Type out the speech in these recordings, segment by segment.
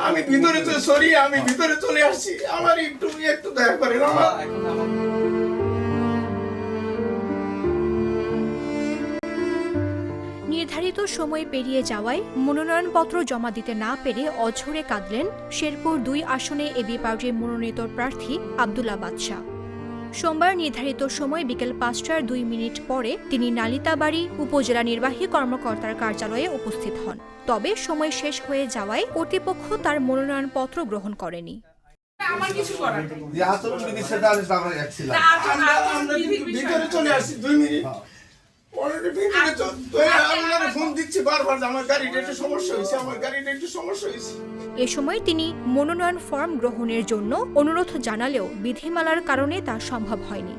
আমি ভিতরে তো সরি, আমি ভিতরে চলে আসছি, আমার একটু একটু দয়া করেন আমার। নির্ধারিত সময় পেরিয়ে যাওয়ায় মনোনয়নপত্র জমা দিতে না পেরে অঝরে কাঁদলেন শেরপুর ২ আসনে এবি পার্টির মনোনীত প্রার্থী আব্দুল্লাহ বাদশা। সোমবার নির্ধারিত সময় বিকেল ৫টা ২ মিনিট পরে তিনি নালিতাবাড়ী উপজেলা নির্বাহী কর্মকর্তার কার্যালয়ে উপস্থিত হন। তবে সময় শেষ হয়ে যাওয়ায় কর্তৃপক্ষ তার মনোনয়নপত্র গ্রহণ করেনি। আমার কিছু করার নেই। যে আচরণ বিধি সেটা আমরা যাচ্ছিলাম। আমরা ভিতরে চলে আসছি ২ মিনিট অলরেডি ভিতরে আপনারা ফোন দিচ্ছি বারবার যে আমার গাড়িটা একটু সমস্যা হয়েছে, আমার গাড়িটা একটু সমস্যা হয়েছে। এ সময় তিনি মনোনয়ন ফর্ম গ্রহণের জন্য অনুরোধ জানালেও বিধিমালার কারণে তা সম্ভব হয়নি।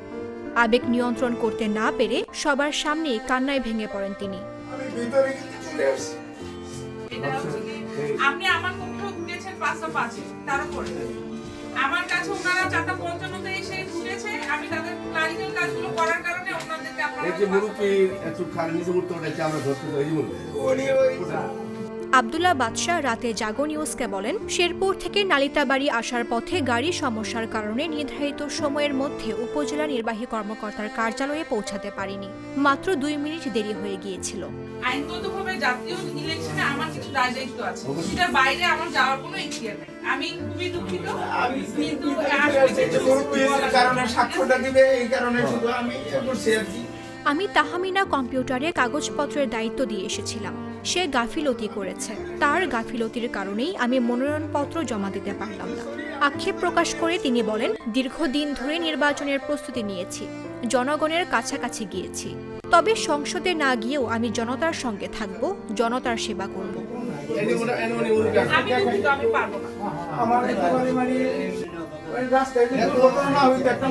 আবেগ নিয়ন্ত্রণ করতে না পেরে সবার সামনেই কান্নায় ভেঙে পড়েন তিনি। আমি ভিতরে কিন্তু চলে আসছি। এটা হচ্ছে কি, আপনি আমার কক্ষে ঢুকেছেন ৫টা ৫-এ, তারপরে আমার কাছে ওনারা ৪টা ৫৫-তে এসে ঢুকেছে। আমি তাদের ক্লারিক্যাল কাজগুলো করার কারণে ওনাদেরকে এই যে মুরুব্বি একটু খালি নিচে উঠতে উঠেছে আমরা ধরতে এই যে উনি ওই আব্দুল্লাহ বাদশা রাতে জাগো নিউজকে বলেন, শেরপুর থেকে নালিতাবাড়ী আসার পথে গাড়ি সমস্যার কারণে নির্ধারিত সময়ের মধ্যে উপজেলা নির্বাহী কর্মকর্তার কার্যালয়ে পৌঁছাতে পারিনি। মাত্র ২ মিনিট দেরি হয়ে গিয়েছিল। আইনগতভাবে জাতীয় ইলেকশনে আমার কিছু দায় দায়িত্ব আছে, সেটার বাইরে আমার যাওয়ার কোনো ইচ্ছা নেই। আমি খুবই দুঃখিত, কিন্তু মুরব্বির কারণে সাক্ষ্যটা দিবে, এই কারণে শুধু আমি করছি আর কি। আমি তাহমিনা কম্পিউটারে কাগজপত্রের দায়িত্ব দিয়ে এসেছিলাম। সে গাফিলতি করেছে। তার গাফিলতির কারণেই আমি মনোনয়নপত্র জমা দিতে পারলাম না। আক্ষেপ প্রকাশ করে তিনি বলেন, দীর্ঘদিন ধরে নির্বাচনের প্রস্তুতি নিয়েছি, জনগণের কাছাকাছি গিয়েছি। তবে সংসদে না গিয়েও আমি জনতার সঙ্গে থাকব, জনতার সেবা করব। আমি দুঃখিত, আমি পারবো না। আমার একেবারে মানে ওই রাস্তায় যদি দুর্ঘটনা না হইতো একটা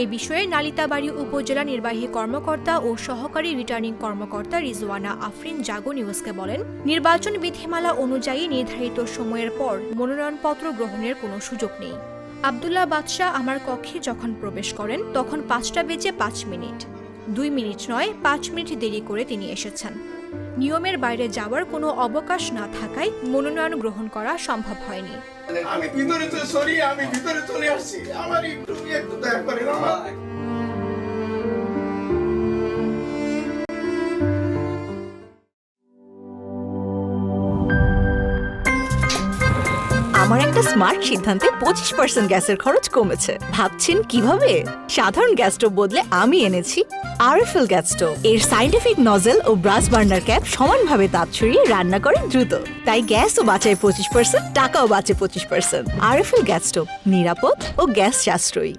এ বিষয়ে নালিতাবাড়ী উপজেলা নির্বাহী কর্মকর্তা ও সহকারী রিটার্নিং কর্মকর্তা রিজওয়ানা আফরিন জাগো নিউজকে বলেন, নির্বাচন বিধিমালা অনুযায়ী নির্ধারিত সময়ের পর মনোনয়নপত্র গ্রহণের কোনো সুযোগ নেই। আব্দুল্লাহ বাদশা আমার কক্ষে যখন প্রবেশ করেন তখন ৫টা ৫ ২ মিনিট নয়, ৫ মিনিট দেরি করে তিনি এসেছেন। নিয়মের বাইরে যাওয়ার কোনো অবকাশ না থাকায় মনোনয়ন গ্রহণ করা সম্ভব হয়নি। আমি ভিতরে তো সরি, আমি ভিতরে চলে আসছি, আমার একটু একটু দয়া করেন আমার। আমার একটা স্মার্ট সিদ্ধান্তে 25% গ্যাসের খরচ কমেছে। ভাবছেন কিভাবে? সাধারণ গ্যাস স্টোভ বদলে আমি এনেছি আরএফএল গ্যাস স্টোভ। এর সাইন্টিফিক নজল ও ব্রাস বার্নার ক্যাপ সমানভাবে তাপ ছড়িয়ে রান্না করে দ্রুত। তাই গ্যাসও বাঁচায় 25%, টাকাও বাঁচে 25%। আরএফএল গ্যাস স্টোভ নিরাপদ ও গ্যাস সাশ্রয়ী।